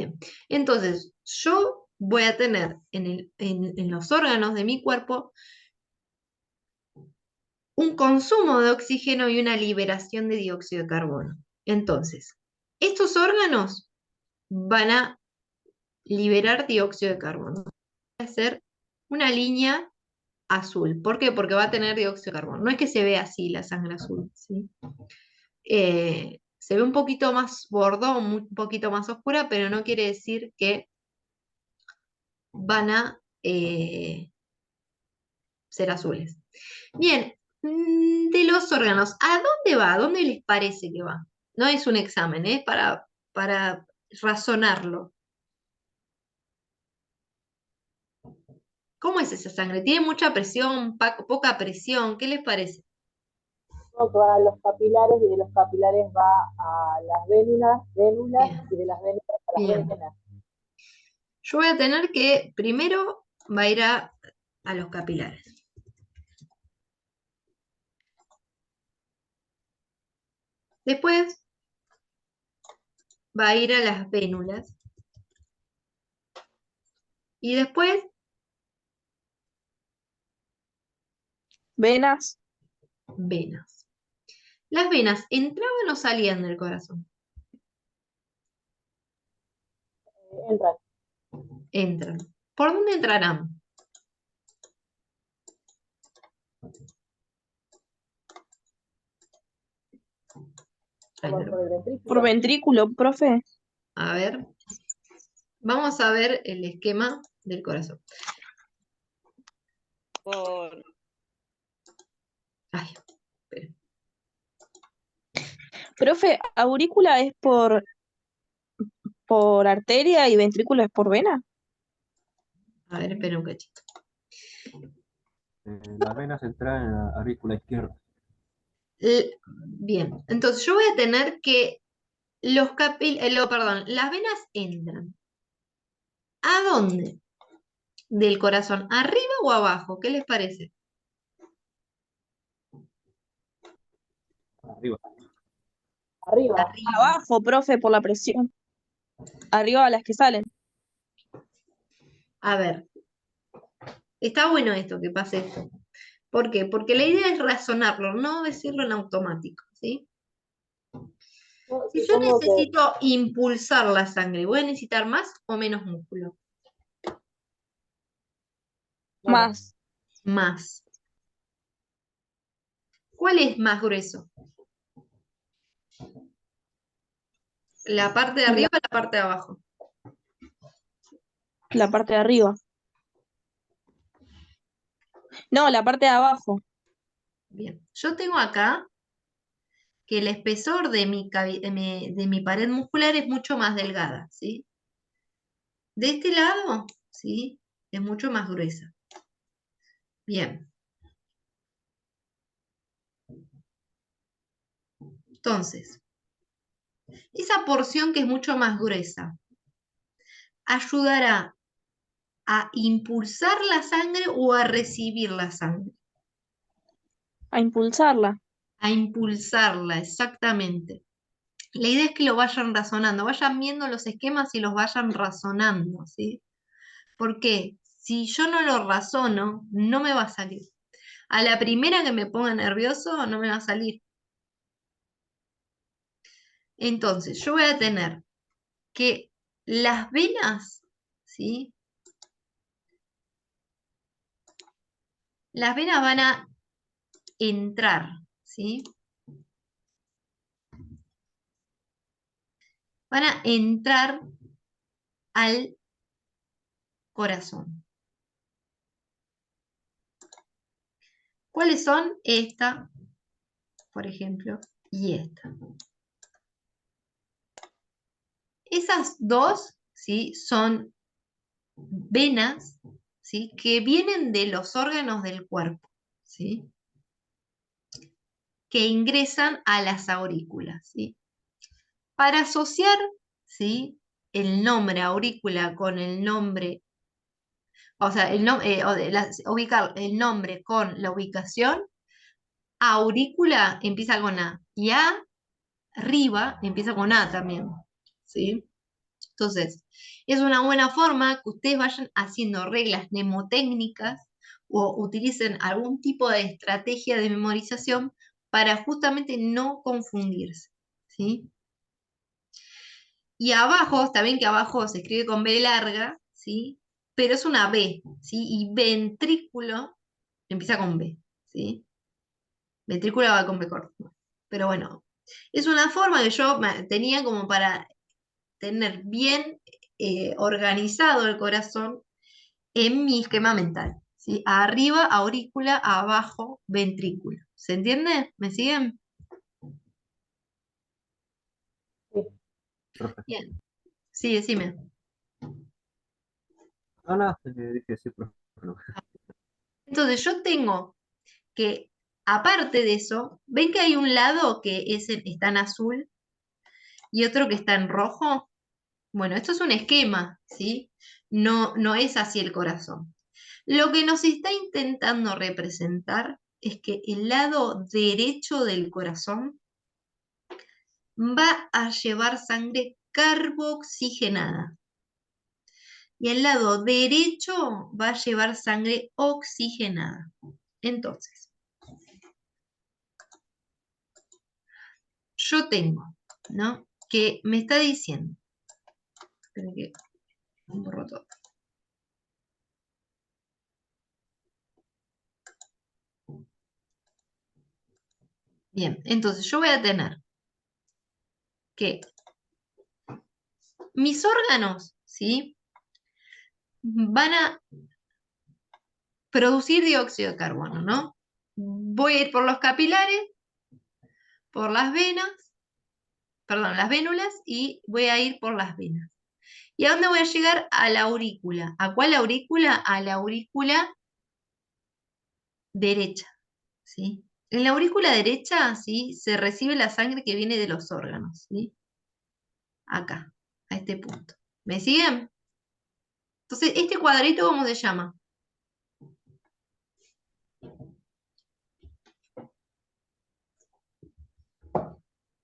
Bien. Entonces, yo voy a tener en los órganos de mi cuerpo un consumo de oxígeno y una liberación de dióxido de carbono. Entonces, estos órganos van a liberar dióxido de carbono. Va a ser una línea azul. ¿Por qué? Porque va a tener dióxido de carbono. No es que se vea así la sangre azul, ¿sí? Se ve un poquito más bordo, un poquito más oscura, pero no quiere decir que van a ser azules. Bien, de los órganos, ¿a dónde va? ¿A dónde les parece que va? No es un examen, es para razonarlo. ¿Cómo es esa sangre? ¿Tiene mucha presión, poca presión? ¿Qué les parece? No, que va a los capilares y de los capilares va a las vénulas Bien, y de las vénulas a las bien. venas. Yo voy a tener que primero va a ir a los capilares. Después va a ir a las vénulas. Y después, Venas. venas. ¿Las venas entraban o salían del corazón? Entran. Entran. ¿Por dónde entrarán? Ahí no lo- Por el Por ventrículo. ventrículo, profe. A ver, vamos a ver el esquema del corazón. Por... Ay, espera. Profe, aurícula es por arteria y ventrículo es por vena. A ver, espera un cachito. Las venas entran en la aurícula izquierda. Bien, entonces yo voy a tener que perdón, las venas entran. ¿A dónde? Del corazón, ¿arriba o abajo? ¿Qué les parece? Arriba. Arriba. Arriba. Abajo, profe, por la presión. Arriba a las que salen. A ver, está bueno esto que pase esto. ¿Por qué? Porque la idea es razonarlo, no decirlo en automático, ¿sí? Yo Si yo supongo que necesito impulsar la sangre, ¿voy a necesitar más o menos músculo? menos. Más. Más. ¿Cuál es más grueso? ¿La parte de La, arriba o la parte de abajo? la parte de arriba. No, la parte de abajo. Bien. Yo tengo acá que el espesor de mi pared muscular es mucho más delgada, ¿sí? De este lado, ¿sí? Es mucho más gruesa. Bien. Entonces, esa porción que es mucho más gruesa ayudará a impulsar la sangre o a recibir la sangre. A impulsarla. A impulsarla, exactamente. La idea es que lo vayan razonando, vayan viendo los esquemas y los vayan razonando, ¿sí? Porque si yo no lo razono, no me va a salir. A la primera que me ponga nervioso, no me va a salir. Entonces, yo voy a tener que las venas, ¿sí? Las venas van a entrar, ¿sí? Van a entrar al corazón. ¿Cuáles son? Esta, por ejemplo, y esta. Esas dos, ¿sí? Son venas, ¿sí? Que vienen de los órganos del cuerpo, ¿sí? Que ingresan a las aurículas, ¿sí? Para asociar, ¿sí? El nombre aurícula con el nombre, o sea, ubicar el nombre con la ubicación, aurícula empieza con A y arriba empieza con A también, ¿sí? Entonces, es una buena forma que ustedes vayan haciendo reglas mnemotécnicas o utilicen algún tipo de estrategia de memorización para justamente no confundirse, ¿sí? Y abajo, está bien que abajo se escribe con B larga, ¿sí? Pero es una B, ¿sí? Y ventrículo empieza con B, ¿sí? Ventrículo va con B corto. Pero bueno, es una forma que yo tenía como para tener bien organizado el corazón en mi esquema mental, ¿sí? Arriba, aurícula, abajo, ventrículo. ¿Se entiende? ¿Me siguen? Sí. Profe. Bien. Sí, decime. No, nada, dije sí, profe. No. Entonces yo tengo que, aparte de eso, ¿ven que hay un lado que está en azul y otro que está en rojo? Bueno, esto es un esquema, ¿sí? No, no es así el corazón. Lo que nos está intentando representar es que el lado derecho del corazón va a llevar sangre carboxigenada y el lado derecho va a llevar sangre oxigenada. Entonces, yo tengo, ¿no? Que me está diciendo, esperen que borro todo. Bien, entonces yo voy a tener que mis órganos, ¿sí? Van a producir dióxido de carbono, ¿no? Voy a ir por los capilares, por las venas, perdón, las vénulas y voy a ir por las venas. ¿Y a dónde voy a llegar? A la aurícula. ¿A cuál aurícula? A la aurícula derecha, ¿sí? En la aurícula derecha, ¿sí? Se recibe la sangre que viene de los órganos, ¿sí? Acá, a este punto. ¿Me siguen? Entonces, ¿este cuadrito cómo se llama?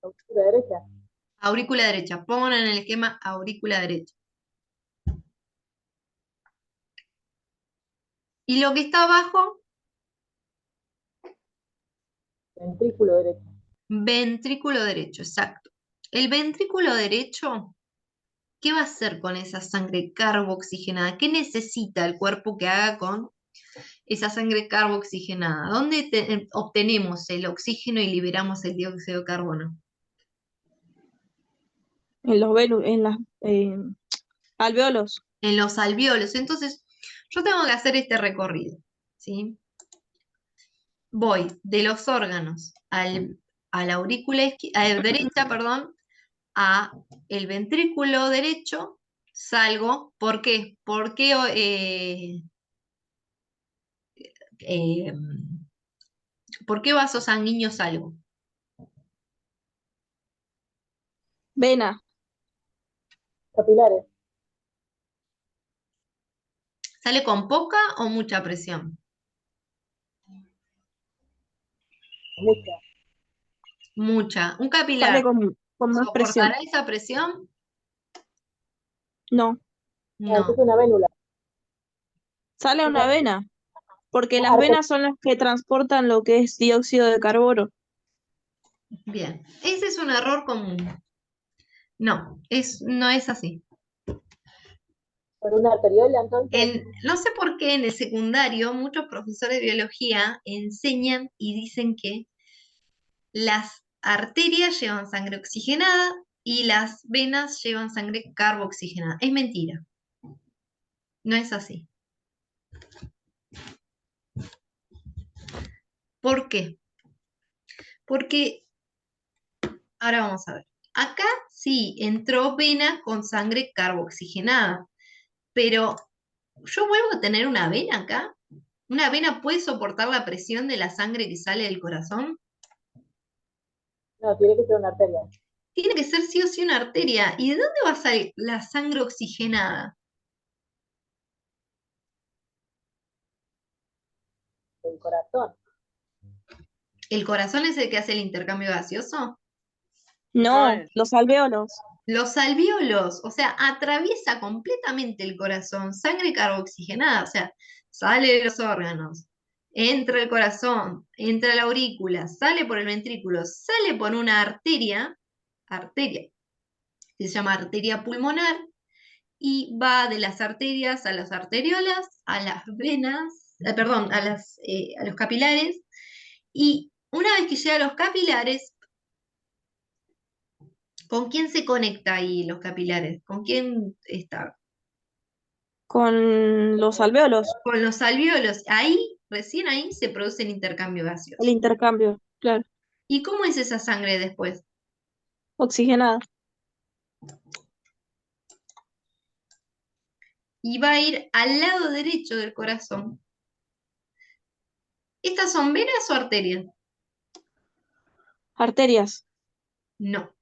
Aurícula derecha. Aurícula derecha. Pongan en el esquema aurícula derecha. Y lo que está abajo, Ventrículo derecho. ventrículo derecho, exacto. El ventrículo derecho, ¿qué va a hacer con esa sangre carboxigenada? ¿Qué necesita el cuerpo que haga con esa sangre carboxigenada? ¿Dónde obtenemos el oxígeno y liberamos el dióxido de carbono? En los en las alvéolos. En los alvéolos. Entonces, yo tengo que hacer este recorrido, ¿sí? Voy de los órganos a la aurícula derecha, perdón, a el ventrículo derecho, salgo. ¿Por qué? Porque eh, ¿por qué vaso sanguíneo salgo? Vena. Capilares. ¿Sale con poca o mucha presión? Mucha. Mucha. ¿Un Sale capilar con más soportará presión. esa presión? No. No, esto es No. una vénula. Sale a Una una vena. Porque las arteria. venas son las que transportan lo que es dióxido de carbono. Bien. Ese es un error común. No, no es así. Por una arteriola, entonces. No sé por qué en el secundario muchos profesores de biología enseñan y dicen que las arterias llevan sangre oxigenada y las venas llevan sangre carboxigenada. Es mentira. No es así. ¿Por qué? Porque, ahora vamos a ver. Acá sí entró vena con sangre carboxigenada, pero ¿yo vuelvo a tener una vena acá? ¿Una vena puede soportar la presión de la sangre que sale del corazón? No, tiene que ser una arteria. Tiene que ser sí o sí una arteria. ¿Y de dónde va a salir la sangre oxigenada? El corazón. ¿El corazón es el que hace el intercambio gaseoso? No, los alvéolos. Los alvéolos, o sea, atraviesa completamente el corazón, sangre carboxigenada, o sea, sale de los órganos, entra el corazón, entra la aurícula, sale por el ventrículo, sale por una arteria, que se llama arteria pulmonar, y va de las arterias a las arteriolas, a las venas, perdón, a los capilares, y una vez que llega a los capilares, ¿con quién se conecta ahí los capilares? ¿Con quién está? Con los alvéolos, Con los alvéolos. Ahí, recién ahí, se produce el intercambio el gaseoso. intercambio, claro, ¿Y cómo es esa sangre después? oxigenada. Y va a ir al lado derecho del corazón. ¿Estas son venas o arterias? Arterias. No.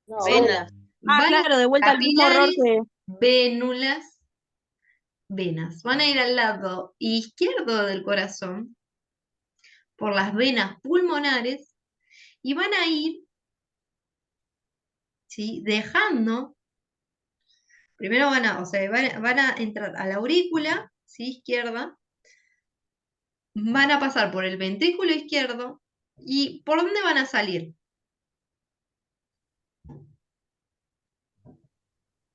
No, Son venas. Ah, van claro, de vuelta al mismo error capilares, que vénulas, venas. Van a ir al lado izquierdo del corazón por las venas pulmonares y van a ir, ¿sí?, dejando, primero o sea, van a entrar a la aurícula, ¿sí?, izquierda, van a pasar por el ventrículo izquierdo y ¿por dónde van a salir?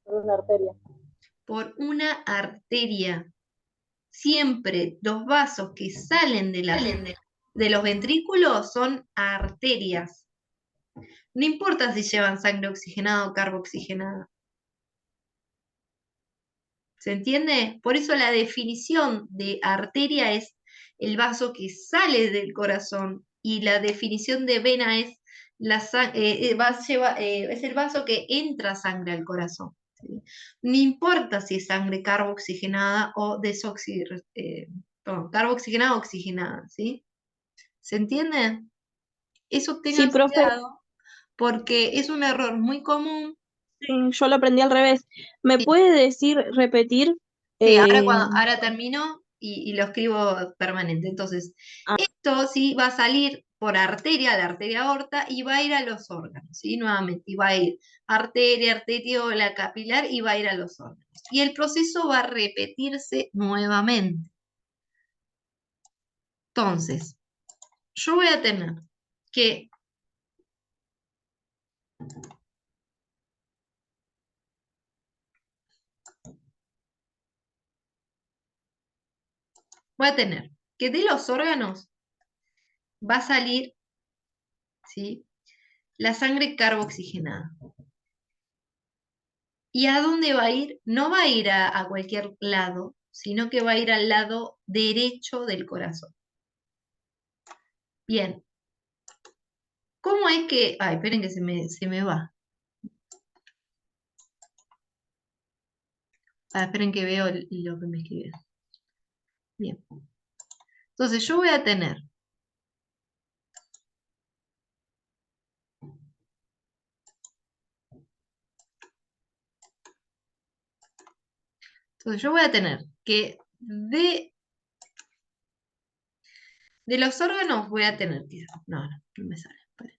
Por una arteria. Por una arteria. Siempre los vasos que salen de los ventrículos son arterias. No importa si llevan sangre oxigenada o carboxigenada. ¿Se entiende? Por eso la definición de arteria es el vaso que sale del corazón y la definición de vena es, es el vaso que entra sangre al corazón. ¿Sí? No importa si es sangre carboxigenada o carboxigenada o oxigenada, ¿sí? ¿Se entiende? Eso sí, tengan profe, cuidado porque es un error muy común. sí, yo lo aprendí al revés. ¿Me puede decir, repetir? Sí, Eh, ahora termino y lo escribo permanente. Entonces, ah, esto sí va a salir por arteria, la arteria aorta, y va a ir a los órganos, ¿sí? Nuevamente, y va a ir arteria, arteriola, capilar, y va a ir a los órganos. Y el proceso va a repetirse nuevamente. Entonces, yo voy a tener que de los órganos va a salir, ¿sí?, la sangre carboxigenada. ¿Y a dónde va a ir? No va a ir a cualquier lado, sino que va a ir al lado derecho del corazón. Bien. ¿Cómo es que...? Ay, esperen que se me va. Esperen que veo lo que me escribieron. Bien. Entonces yo voy a tener... Entonces yo voy a tener que de los órganos voy a tener que... No me sale. Esperen.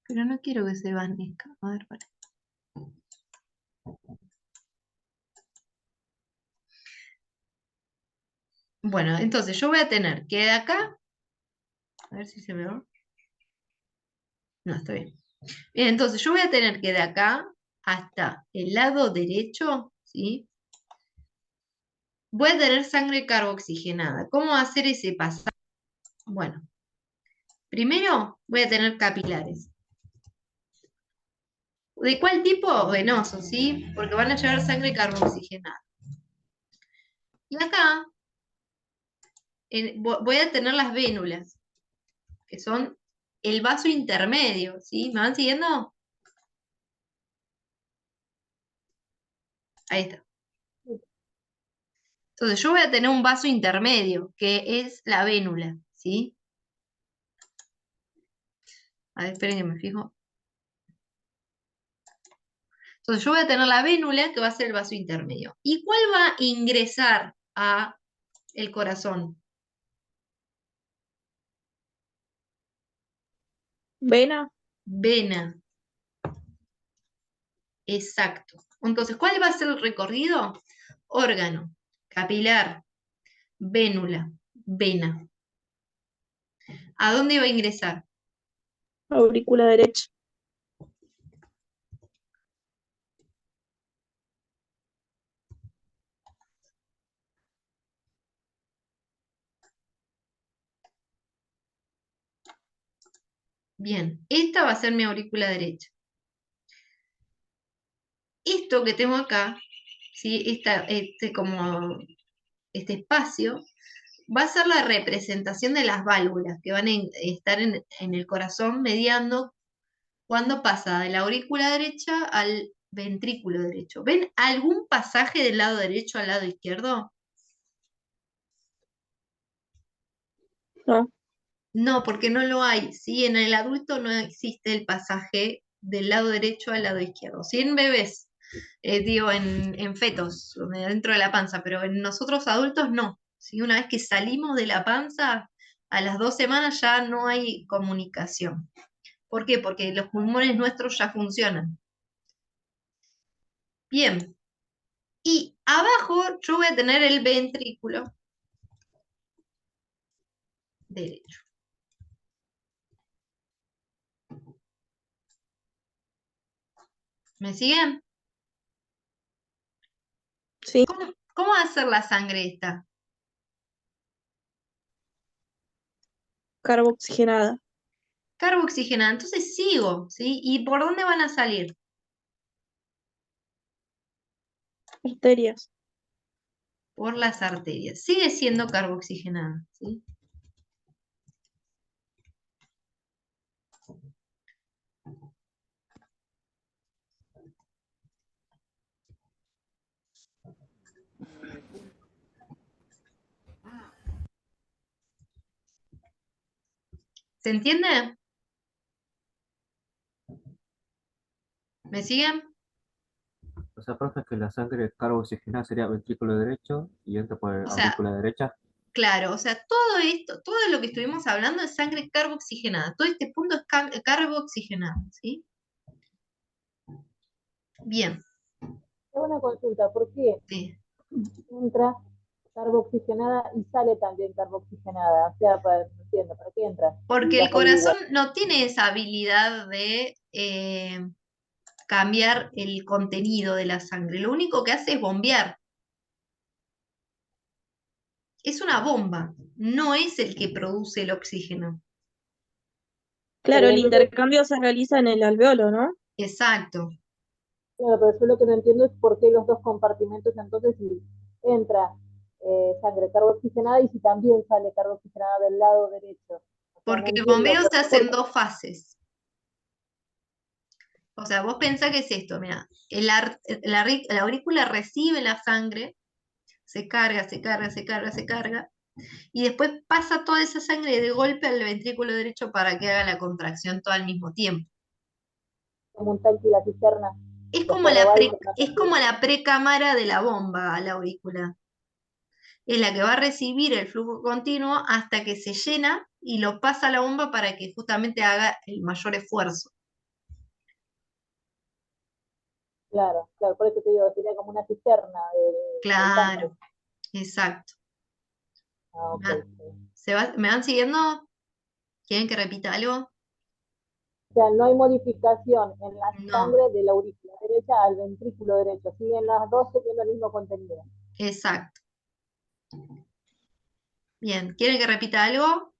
Pero no quiero que se desvanezca. A ver, esperen. Bueno, entonces yo voy a tener que de acá... A ver si se me va. No, está bien. Bien, entonces yo voy a tener que de acá hasta el lado derecho, ¿sí?, voy a tener sangre carboxigenada. ¿Cómo hacer ese pasaje? Bueno, primero voy a tener capilares. ¿De cuál tipo? Venoso, ¿sí? Porque van a llevar sangre carboxigenada. Y acá voy a tener las vénulas, que son el vaso intermedio, ¿sí? ¿Me van siguiendo? Ahí está. Entonces yo voy a tener un vaso intermedio, que es la vénula, ¿sí? A ver, esperen que me fijo. Entonces yo voy a tener la vénula, que va a ser el vaso intermedio. ¿Y cuál va a ingresar a el corazón? Vena, vena. Exacto. Entonces, ¿cuál va a ser el recorrido? Órgano, capilar, vénula, vena. ¿A dónde va a ingresar? aurícula derecha. Bien, esta va a ser mi aurícula derecha. Esto que tengo acá, ¿sí? Este espacio, va a ser la representación de las válvulas que van a estar en el corazón mediando cuando pasa de la aurícula derecha al ventrículo derecho. ¿Ven algún pasaje del lado derecho al lado izquierdo? No, No, porque no lo hay, ¿sí? En el adulto no existe el pasaje del lado derecho al lado izquierdo. Sí, en bebés, digo, en fetos, dentro de la panza, pero en nosotros adultos no. ¿Sí? Una vez que salimos de la panza, a las 2 semanas ya no hay comunicación. ¿Por qué? Porque los pulmones nuestros ya funcionan. Bien. Y abajo yo voy a tener el ventrículo derecho. ¿Me siguen? sí, ¿Cómo va a ser la sangre esta? carboxigenada. Carboxigenada. Entonces sigo, ¿sí? ¿Y por dónde van a salir? Arterias. Por las arterias. Sigue siendo carboxigenada, ¿sí? ¿Se entiende? ¿Me siguen? O sea, profe, que la sangre carbo-oxigenada sería ventrículo derecho y entra por O sea, aurícula derecha. claro, o sea, todo esto, todo lo que estuvimos hablando es sangre carboxigenada. Todo este punto es carboxigenado, ¿sí? Bien. Es una consulta, ¿por qué Sí. entra carboxigenada y sale también carboxigenada? O sea, no entiendo, ¿para qué entra? Y Porque va el a salir corazón igual. no tiene esa habilidad de cambiar el contenido de la sangre. Lo único que hace es bombear. Es una bomba, no es el que produce el oxígeno. Claro, Pero el entonces, intercambio se realiza en el alveolo, ¿no? Exacto. claro, pero yo lo que no entiendo es por qué los dos compartimentos, entonces, si entra sangre carboxigenada y si también sale carboxigenada del lado derecho. O sea, no Porque el entiendo. bombeo ¿Por se qué? hace en dos fases. O sea, vos pensás que es esto, mira, la aurícula recibe la sangre, se carga, se carga, se carga, se carga, y después pasa toda esa sangre de golpe al ventrículo derecho para que haga la contracción todo al mismo tiempo. Como un tanque y la cisterna, Es como después rebalsa. es como la precámara de la bomba a la aurícula. Es la que va a recibir el flujo continuo hasta que se llena y lo pasa a la bomba para que justamente haga el mayor esfuerzo. Claro, claro, por eso te digo, sería como una cisterna del tanque. Claro, exacto. Ah, ¿Me ok. van, Sí. me van siguiendo? ¿Quieren que repita algo? O sea, no hay modificación en la No, sangre de la aurícula derecha al ventrículo derecho. Siguen las dos teniendo el mismo contenido. exacto. Bien, ¿quieren que repita algo?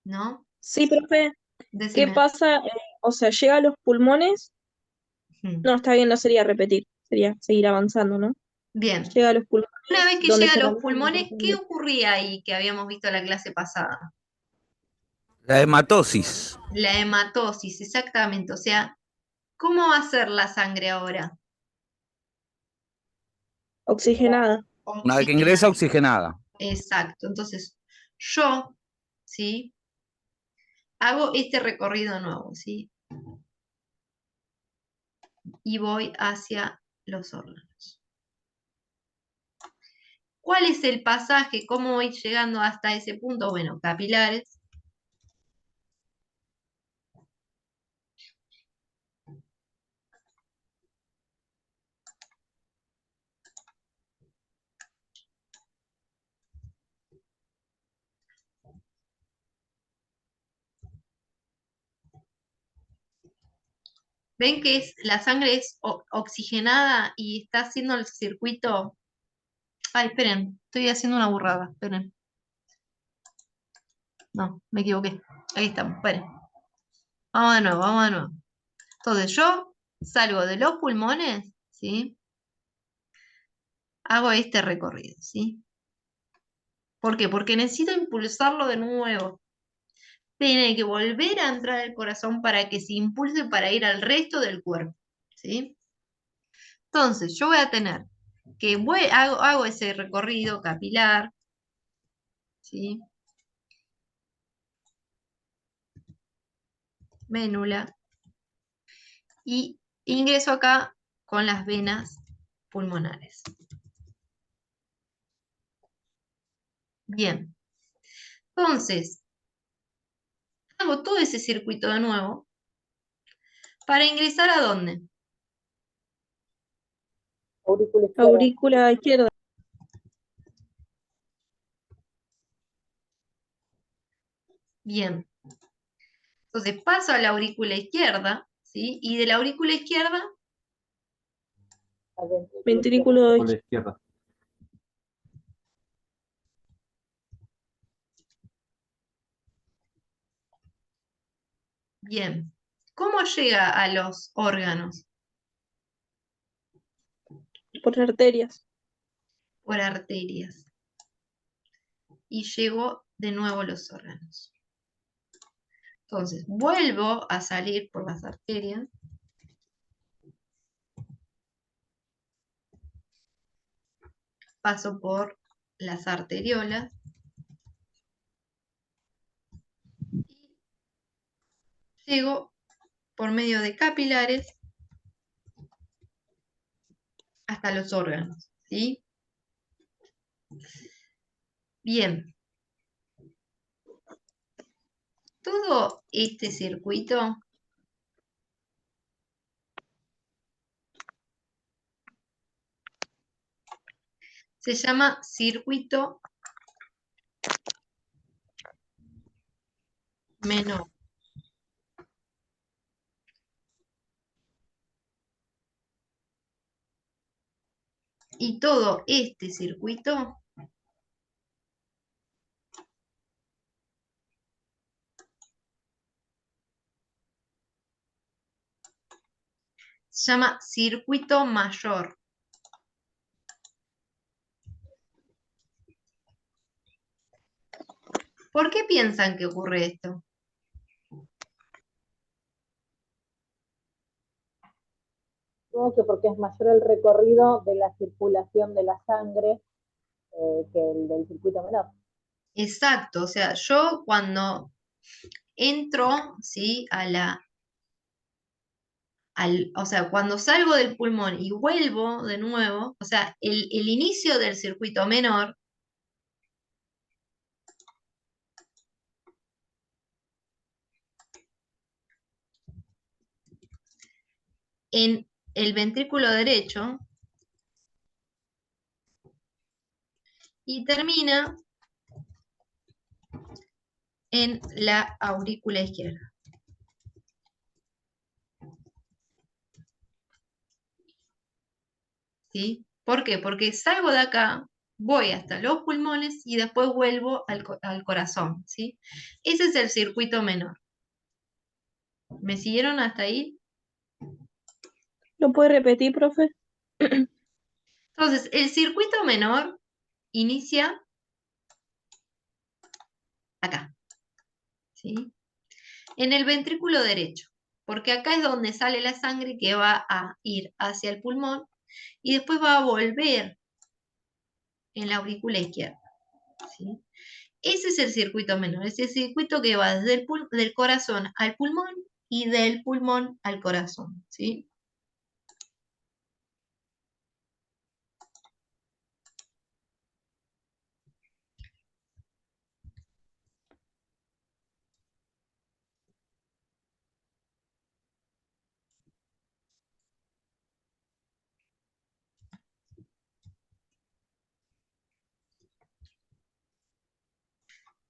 ¿No? Sí, profe, ¿qué Decime. pasa? O sea, llega a los pulmones. Hmm. No, está bien, no sería repetir, sería seguir avanzando, ¿no? Bien. Llega a los Una vez pulmones que donde llega a se los realiza el pulmones, ¿qué intercambio. ocurría ahí que habíamos visto en la clase pasada? La hematosis. La hematosis, exactamente. O sea, ¿cómo va a ser la sangre ahora? Oxigenada. Una vez que ingresa, Oxigenada. oxigenada. Exacto. Entonces, yo, ¿sí? Hago este recorrido nuevo, ¿sí? Y voy hacia los órganos. ¿Cuál es el pasaje? ¿Cómo voy llegando hasta ese punto? Bueno, capilares, ¿Ven que la sangre es oxigenada y está haciendo el circuito? Ay, esperen, estoy haciendo una burrada, esperen. No, me equivoqué. Ahí estamos, esperen. Vamos de nuevo, vamos de nuevo. Entonces yo salgo de los pulmones, ¿sí? Hago este recorrido, ¿sí? ¿Por qué? Porque necesito impulsarlo de nuevo. Tiene que volver a entrar al corazón para que se impulse para ir al resto del cuerpo, ¿sí? Entonces, yo voy a tener que hago ese recorrido capilar, ¿sí? Ménula, y ingreso acá con las venas pulmonares. Bien, entonces, hago todo ese circuito de nuevo para ingresar ¿a dónde? Aurícula izquierda. Aurícula izquierda. Bien. Entonces paso a la aurícula izquierda, ¿sí? Y de la aurícula izquierda, Al ventrículo Ventrículo Por la izquierda. bien. ¿Cómo llega a los órganos? por arterias. Por arterias. Y llego de nuevo a los órganos. Entonces, vuelvo a salir por las arterias. Paso por las arteriolas. Y llego por medio de capilares hasta los órganos, ¿sí? Bien. Todo este circuito se llama circuito menor. Y todo este circuito se llama circuito mayor. ¿Por qué piensan que ocurre esto? Supongo que porque es mayor el recorrido de la circulación de la sangre que el del circuito menor. Exacto, o sea, yo cuando entro, ¿sí? O sea, cuando salgo del pulmón y vuelvo de nuevo, o sea, el inicio del circuito menor en el ventrículo derecho y termina en la aurícula izquierda. ¿Sí? ¿Por qué? Porque salgo de acá, voy hasta los pulmones y después vuelvo al corazón, ¿sí? Ese es el circuito menor. ¿Me siguieron hasta ahí? ¿Lo puede repetir, profe? Entonces, el circuito menor inicia acá, ¿sí? En el ventrículo derecho, porque acá es donde sale la sangre que va a ir hacia el pulmón y después va a volver en la aurícula izquierda, ¿sí? Ese es el circuito menor, es el circuito que va desde del corazón al pulmón y del pulmón al corazón, ¿sí?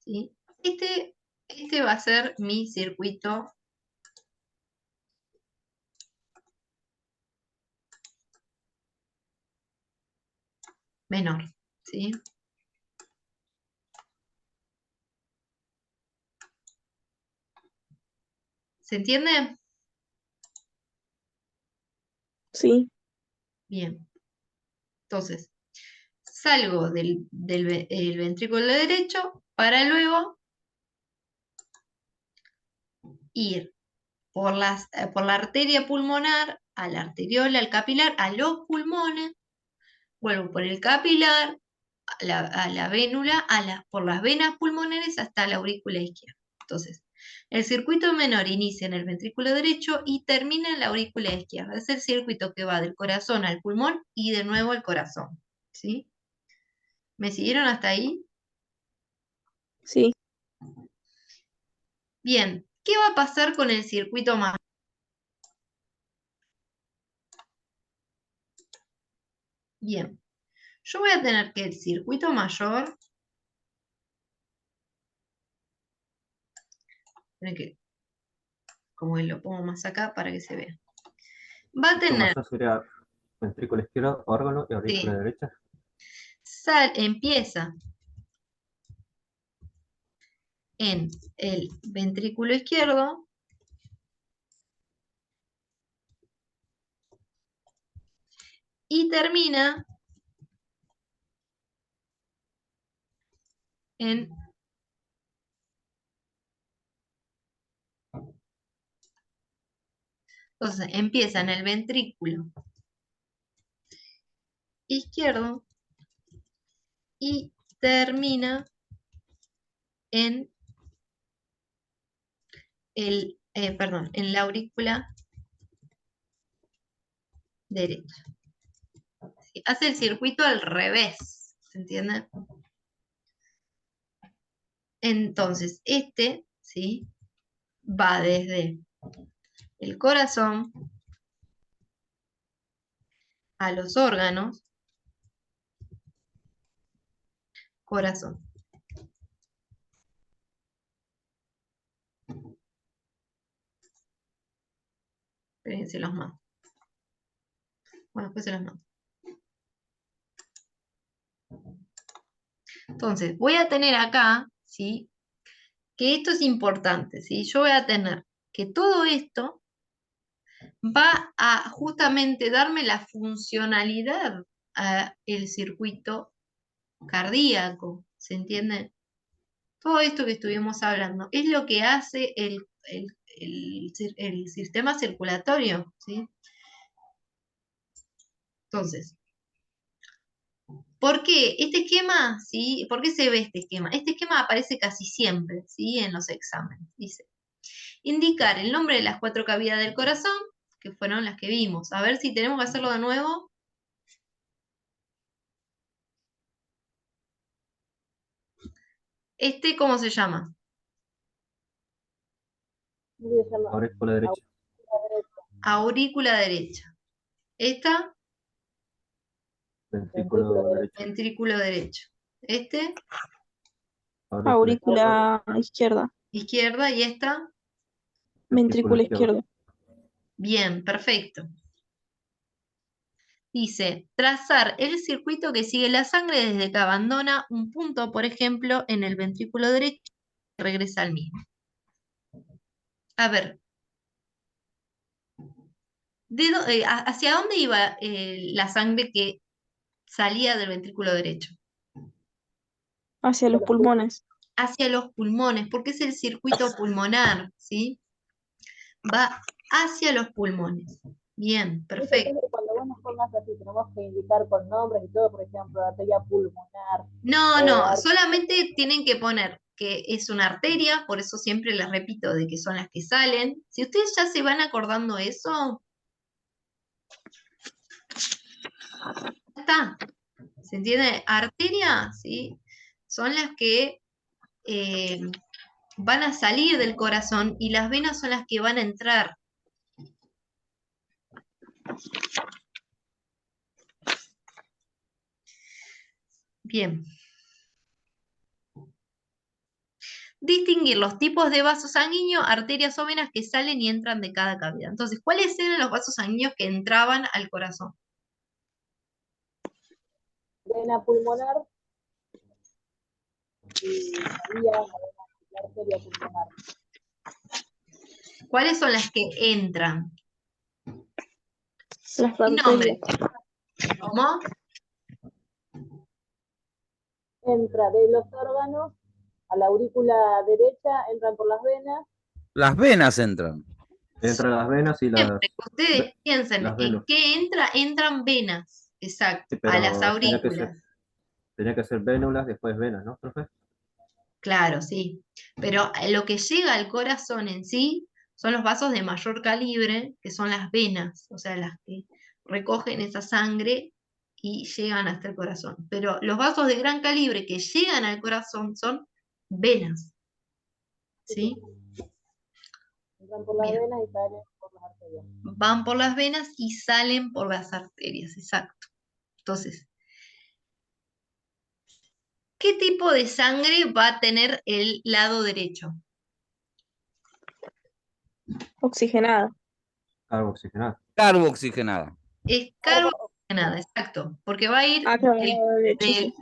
¿Sí? Este va a ser mi circuito menor, ¿sí? ¿Se entiende? Sí, Bien. Entonces, salgo el ventrículo derecho para luego ir por la arteria pulmonar, a la arteriola, al capilar, a los pulmones, vuelvo por el capilar, a la vénula, por las venas pulmonares hasta la aurícula izquierda. Entonces, el circuito menor inicia en el ventrículo derecho y termina en la aurícula izquierda. Es el circuito que va del corazón al pulmón y de nuevo al corazón. ¿Sí? ¿Me siguieron hasta ahí? sí. Bien, ¿qué va a pasar con el circuito mayor? Bien, yo voy a tener que el circuito mayor, como que lo pongo más acá para que se vea, va a Esto tener, mayor sería ventrículo izquierdo, órgano y sí, aurícula derecha. empieza en el ventrículo izquierdo y termina en entonces empieza en el ventrículo izquierdo y termina en en la aurícula derecha. ¿Sí? Hace el circuito al revés, ¿se entiende? Entonces, ¿sí? Va desde el corazón a los órganos, corazón. Esperen, se los mando. Bueno, después se los mando. Entonces, voy a tener acá, ¿sí? Que esto es importante, ¿sí? Yo voy a tener que todo esto va a justamente darme la funcionalidad al circuito cardíaco, ¿se entiende? Todo esto que estuvimos hablando es lo que hace el sistema circulatorio, ¿sí? Entonces, ¿por qué este esquema, sí? ¿Por qué se ve este esquema? Este esquema aparece casi siempre, ¿sí? En los exámenes. Dice, indicar el nombre de las 4 cavidades del corazón, que fueron las que vimos. A ver si tenemos que hacerlo de nuevo. ¿Cómo se llama? Se llama Aurícula derecha. Aurícula derecha. Esta, Ventrículo derecho. ventrículo derecho. Aurícula izquierda, Izquierda, y esta. Ventrículo ventrículo izquierdo. izquierdo. Bien, perfecto. Dice, trazar el circuito que sigue la sangre desde que abandona un punto, por ejemplo, en el ventrículo derecho y regresa al mismo. A ver, ¿hacia dónde iba la sangre que salía del ventrículo derecho? Hacia los pulmones. Hacia los pulmones, porque es el circuito pulmonar, ¿sí? Va hacia los pulmones. Bien, perfecto. Entonces, cuando vos nos pongas así, tenemos que indicar con nombres y todo, por ejemplo, arteria pulmonar. No, solamente tienen que poner que es una arteria, por eso siempre les repito de que son las que salen. Si ustedes ya se van acordando eso, ya está. ¿Se entiende? Arteria, ¿sí? Son las que van a salir del corazón y las venas son las que van a entrar. Bien. Distinguir los tipos de vasos sanguíneos, arterias o venas que salen y entran de cada cavidad. Entonces, ¿cuáles eran los vasos sanguíneos que entraban al corazón? vena pulmonar y vía la arteria pulmonar. ¿Cuáles son las que entran? Las ¿Qué nombre? arterias. ¿Cómo? Entra de los órganos a la aurícula derecha, entran por las venas. Las venas entran. Entre las venas y Siempre que ustedes ve- piensan las en venas. qué entra, entran venas. Exacto, Sí, a las pero aurículas. tenía que ser vénulas, después venas, ¿no, profe? Claro, sí. Pero lo que llega al corazón en sí son los vasos de mayor calibre, que son las venas, o sea, las que recogen esa sangre y llegan hasta el corazón. Pero los vasos de gran calibre que llegan al corazón son venas. ¿Sí? Entran por las Bien. venas y salen por las arterias. Van por las venas y salen por las arterias, exacto. Entonces, ¿qué tipo de sangre va a tener el lado derecho? Oxigenada. Carbo oxigenado. Carboxigenada. Es Carbo- carboxigenada, exacto, porque va a ir Ah, claro, derecho, del- sí.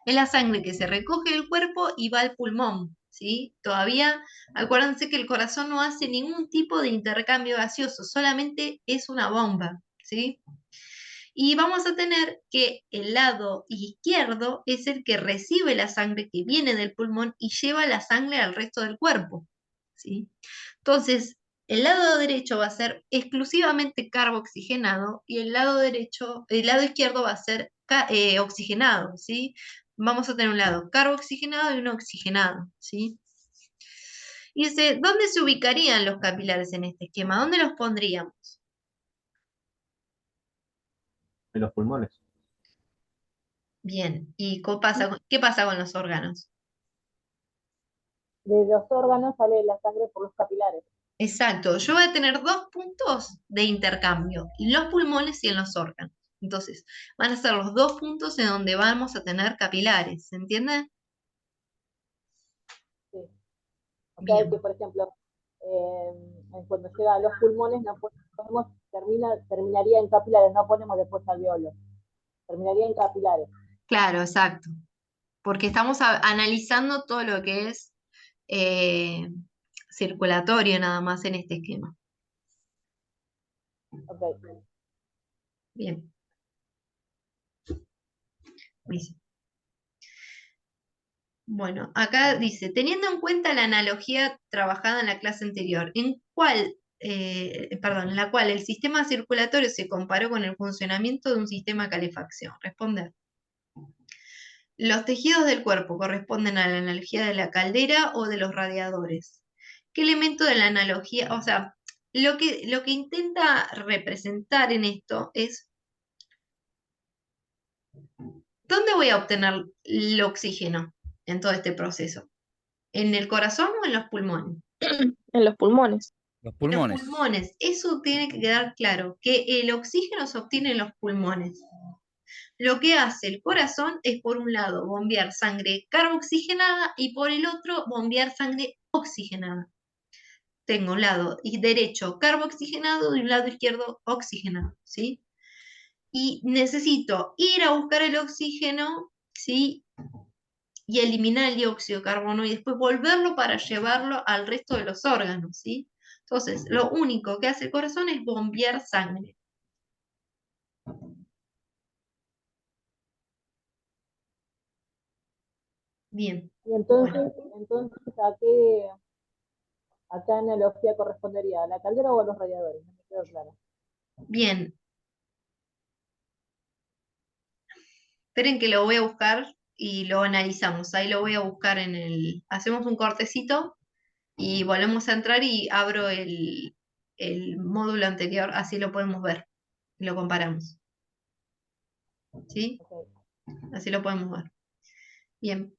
es la sangre que se recoge del cuerpo y va al pulmón, ¿sí? Todavía, acuérdense que el corazón no hace ningún tipo de intercambio gaseoso, solamente es una bomba, ¿sí? Y vamos a tener que el lado izquierdo es el que recibe la sangre que viene del pulmón y lleva la sangre al resto del cuerpo, ¿sí? Entonces, el lado derecho va a ser exclusivamente carboxigenado y el lado izquierdo va a ser oxigenado, ¿sí? Vamos a tener un lado carboxigenado y uno oxigenado, ¿sí? Y dice, ¿dónde se ubicarían los capilares en este esquema? ¿Dónde los pondríamos? En los pulmones. Bien, ¿y qué pasa con los órganos? De los órganos sale la sangre por los capilares. Exacto, yo voy a tener dos puntos de intercambio, en los pulmones y en los órganos. Entonces, van a ser los dos puntos en donde vamos a tener capilares, ¿se entiende? Sí. O sea Bien, que, por ejemplo, cuando llega a los pulmones no podemos, terminaría en capilares, no ponemos después alveolos. Terminaría en capilares. claro, exacto. Porque estamos analizando todo lo que es eh, circulatorio nada más en este esquema. Ok. Bien. Dice. Bueno, acá dice, teniendo en cuenta la analogía trabajada en la clase anterior, en la cual el sistema circulatorio se comparó con el funcionamiento de un sistema de calefacción. Responder. Los tejidos del cuerpo corresponden a la analogía de la caldera o de los radiadores. ¿Qué elemento de la analogía? O sea, lo que intenta representar en esto es, ¿dónde voy a obtener el oxígeno en todo este proceso? ¿En el corazón o en los pulmones? En los pulmones. Los Los pulmones. pulmones, eso tiene que quedar claro, que el oxígeno se obtiene en los pulmones. Lo que hace el corazón es, por un lado, bombear sangre carboxigenada y por el otro, bombear sangre oxigenada. Tengo un lado derecho carboxigenado y un lado izquierdo oxigenado, ¿sí? Y necesito ir a buscar el oxígeno, ¿sí? Y eliminar el dióxido de carbono y después volverlo para llevarlo al resto de los órganos, ¿sí? Entonces, lo único que hace el corazón es bombear sangre. Bien, Y entonces, bueno, ¿a qué analogía correspondería? ¿A la caldera o a los radiadores? No me quedó claro. bien. Esperen que lo voy a buscar y lo analizamos. Ahí lo voy a buscar hacemos un cortecito y volvemos a entrar y abro el módulo anterior, así lo podemos ver. Y lo comparamos. ¿Sí? Ok. Así lo podemos ver. Bien.